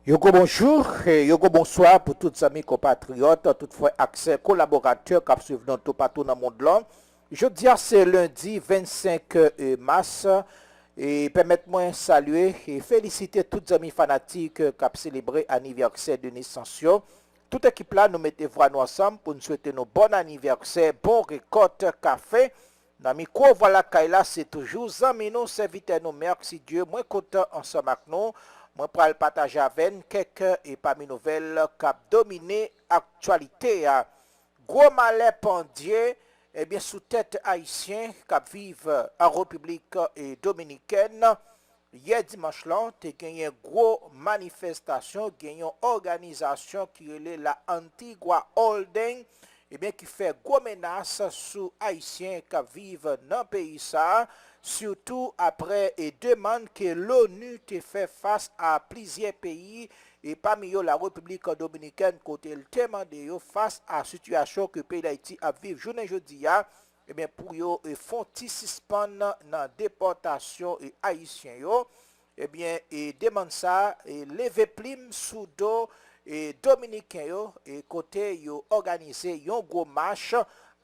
Yoko bonjour et yoko bonsoir pour tous les amis compatriotes, toutefois accès collaborateurs qui suivent dans tout partout dans le monde là. Je dis c'est lundi 25 mars et permettez-moi de saluer et féliciter tous les amis fanatiques qui ont célébré l'anniversaire de naissance. Toute équipe là nous mettons voix nous ensemble pour nous souhaiter nos bon anniversaire, bon récolte café. Dans micro voilà Kaila c'est toujours amis nous serviteurs nous merci Dieu moi content ensemble avec nous. Moi pour le partager avec quelques et parmi nouvelles qui dominé l'actualité. Gros malheur pendier et bien sous tête haïtien qui vivent en République dominicaine. Hier dimanche là, tu as gagné une grosse manifestation, gagné une organisation qui est la Antigua Holding, et bien qui fait gros menace sur haïtiens qui vivent dans le pays ça. Surtout après et demande que l'ONU te fait face à plusieurs pays et parmi eux la République dominicaine côté le demandé face à la situation que le pays d'Haïti a vivre journée jeudi et bien pour yo font suspendre dans déportation et haïtien yo et bien et demande ça et lever plim sous dos et dominicain yo et côté yo organiser un gros marche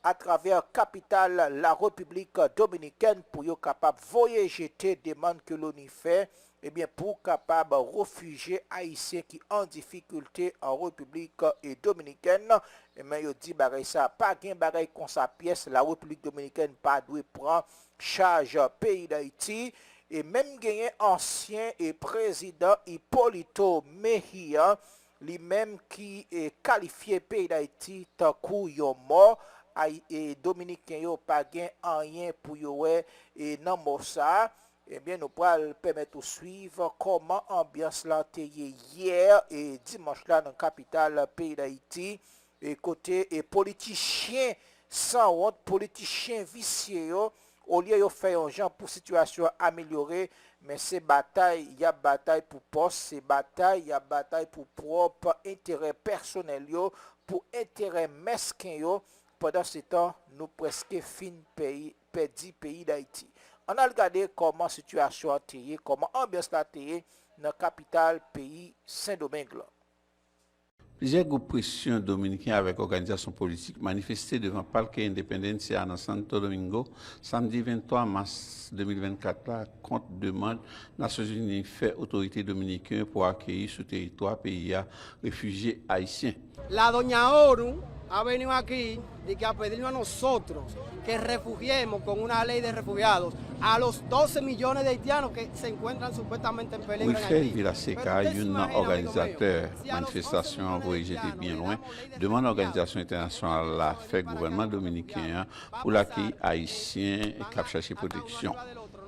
à travers capitale la République dominicaine pour être capable de voyager demande que l'ONU fait et bien pour capable réfugiés haïtiens qui en difficulté en République dominicaine et bien yo dit bagay ça pas gain bagay comme sa pièce la République dominicaine pas doit prendre charge pays d'Haïti et même gagné ancien et président Hipólito Mejia lui-même qui est qualifié pays d'Haïti tant coup yo mort et dominicain yo pas gain rien pour yo et nan mossa et bien nous pourrons permettre de suivre comment ambiance là hier et dimanche là dans la capitale pays d'Haïti et côté et politiciens sans honte politiciens vicieux au lieu de faire un genre pour situation améliorée mais c'est bataille il y a bataille pour poste c'est bataille il y a bataille pour propre intérêt personnel yo pour intérêt mesquin yo. Pendant ce temps, nous presque fin perdu pays d'Haïti. On a regardé comment la situation a été, comment l'ambiance a été dans la capitale pays Saint-Domingue. Plusieurs groupes pression dominicains avec organisation politique manifestaient devant le parquet Independencia dans Santo Domingo samedi 23 mars 2024 contre demande Nations Unies fait autorité dominicaine pour accueillir sur territoire pays réfugiés haïtiens. La doña ONU ha venido aquí a pedirnos a nosotros que refugiemos con una ley de refugiados a los 12 millones de haitianos que se encuentran supuestamente en peligro en Haití. Villaseka, un organisateur manifestation voyage était bien loin, demande l'organisation internationale la fait gouvernement dominicain pour l'accueil haïtien et cap chercher protection.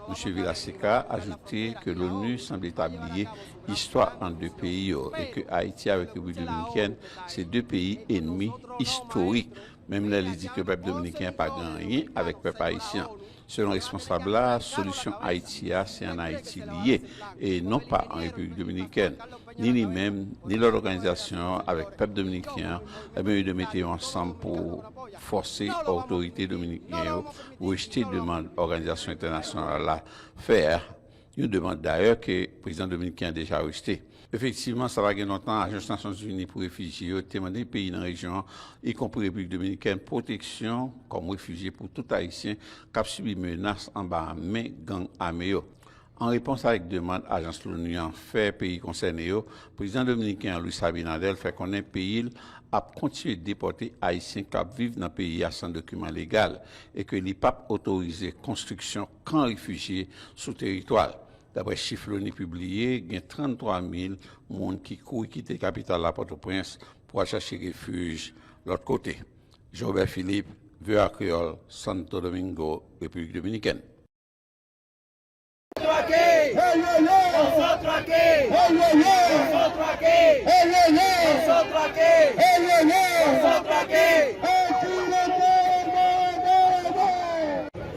M. Villaseka a ajouté que l'ONU semble établir histoire entre deux pays et que Haïti et la République dominicaine, c'est deux pays ennemis historiques. Même là, il dit que le peuple dominicain n'a pas gagné avec le peuple haïtien. Selon le responsable, la solution Haïti, c'est en Haïti lié et non pas en République dominicaine. Ni lui-même, ni leur organisation avec le peuple dominicain, ils de mettre ensemble pour forcer l'autorité dominicaine ou rejeter demande l'organisation internationale à faire. Une demande d'ailleurs que le président dominicain a déjà rejeté. Effectivement, ça va gagner longtemps. L'Agence des Nations Unies pour les réfugiés a demandé aux pays dans la région, y compris la République dominicaine, protection comme réfugiés pour tout Haïtien qui a subi menaces en bas main gang armé. En réponse à la demande, l'agence de l'ONU en fait pays concernés, le président dominicain Luis Abinadel fait qu'on est pays a continué de déporter Haïtiens qui vivent dans le pays sans document légal et que les papes autorisé construction camps réfugiés sous territoire. D'après les chiffres l'ONU publiés, il y a 33 000 personnes qui courent quitter la capitale de Port-au-Prince pour chercher refuge de l'autre côté. Robert Philippe, VOA Creole, Santo Domingo, République dominicaine.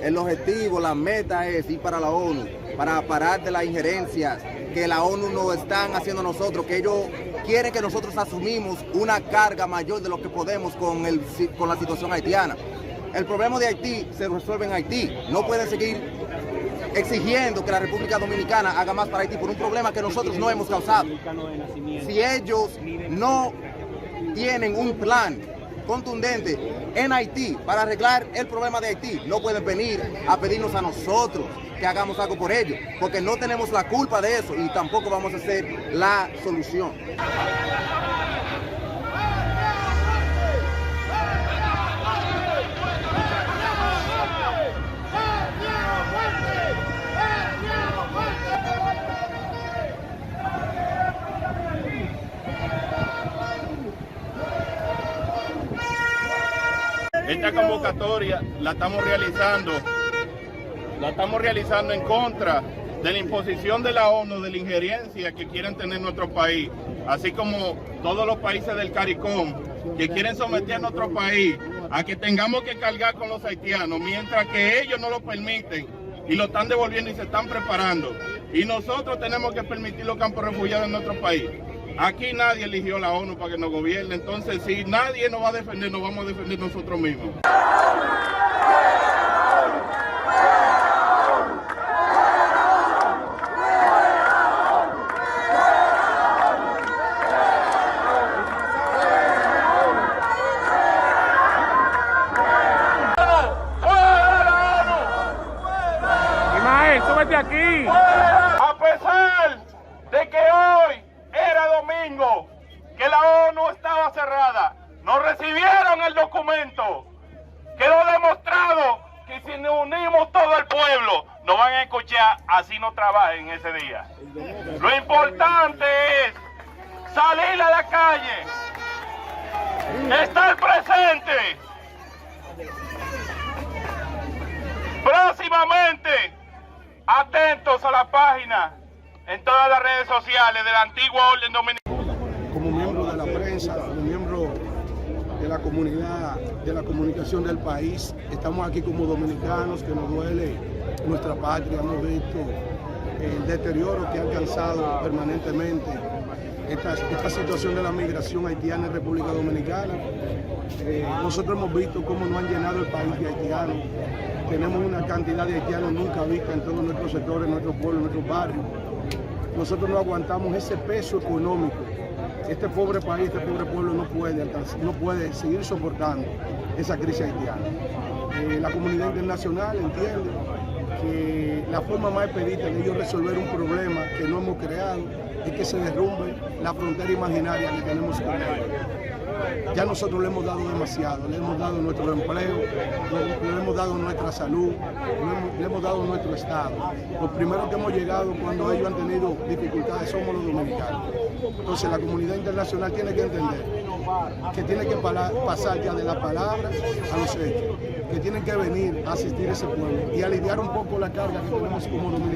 El objetivo, la meta es ir para la ONU, para parar de las injerencias que la ONU nos están haciendo a nosotros, que ellos quieren que nosotros asumimos una carga mayor de lo que podemos con la situación haitiana. El problema de Haití se resuelve en Haití. No pueden seguir exigiendo que la República Dominicana haga más para Haití por un problema que nosotros no hemos causado. Si ellos no tienen un plan contundente en Haití para arreglar el problema de Haití, no pueden venir a pedirnos a nosotros que hagamos algo por ellos, porque no tenemos la culpa de eso y tampoco vamos a ser la solución. Esta convocatoria la estamos realizando en contra de la imposición de la ONU, de la injerencia que quieren tener nuestro país, así como todos los países del CARICOM que quieren someter a nuestro país a que tengamos que cargar con los haitianos, mientras que ellos no lo permiten y lo están devolviendo y se están preparando. Y nosotros tenemos que permitir los campos refugiados en nuestro país. Aquí nadie eligió la ONU para que nos gobierne, entonces si nadie nos va a defender, nos vamos a defender nosotros mismos. Ismael, súbete aquí. A pesar de que hoy era domingo, que la ONU estaba cerrada, nos recibieron el documento. Quedó demostrado que si nos unimos todo el pueblo, nos van a escuchar, así no trabajen ese día. Lo importante es salir a la calle, estar presente. Próximamente, atentos a la página en todas las redes sociales de la antigua Orden Dominicana. Como miembro de la prensa, como miembro de la comunidad, de la comunicación del país, estamos aquí como dominicanos, que nos duele nuestra patria. Hemos visto el deterioro que ha alcanzado permanentemente esta situación de la migración haitiana en República Dominicana. Nosotros hemos visto cómo no han llenado el país de haitianos. Tenemos una cantidad de haitianos nunca vista en todos nuestros sectores, en nuestros pueblos, en nuestros barrios. Nosotros no aguantamos ese peso económico. Este pobre país, este pobre pueblo no puede seguir soportando esa crisis haitiana. La comunidad internacional entiende que la forma más expedita de ellos resolver un problema que no hemos creado es que se derrumbe la frontera imaginaria que tenemos con ellos. Ya nosotros le hemos dado demasiado, le hemos dado nuestro empleo, le hemos dado nuestra salud, le hemos dado nuestro estado. Los primeros que hemos llegado cuando ellos han tenido dificultades somos los dominicanos. Entonces la comunidad internacional tiene que entender que tiene que pasar ya de las palabras a los hechos, que tienen que venir a asistir a ese pueblo y aliviar un poco la carga que tenemos como dominicanos.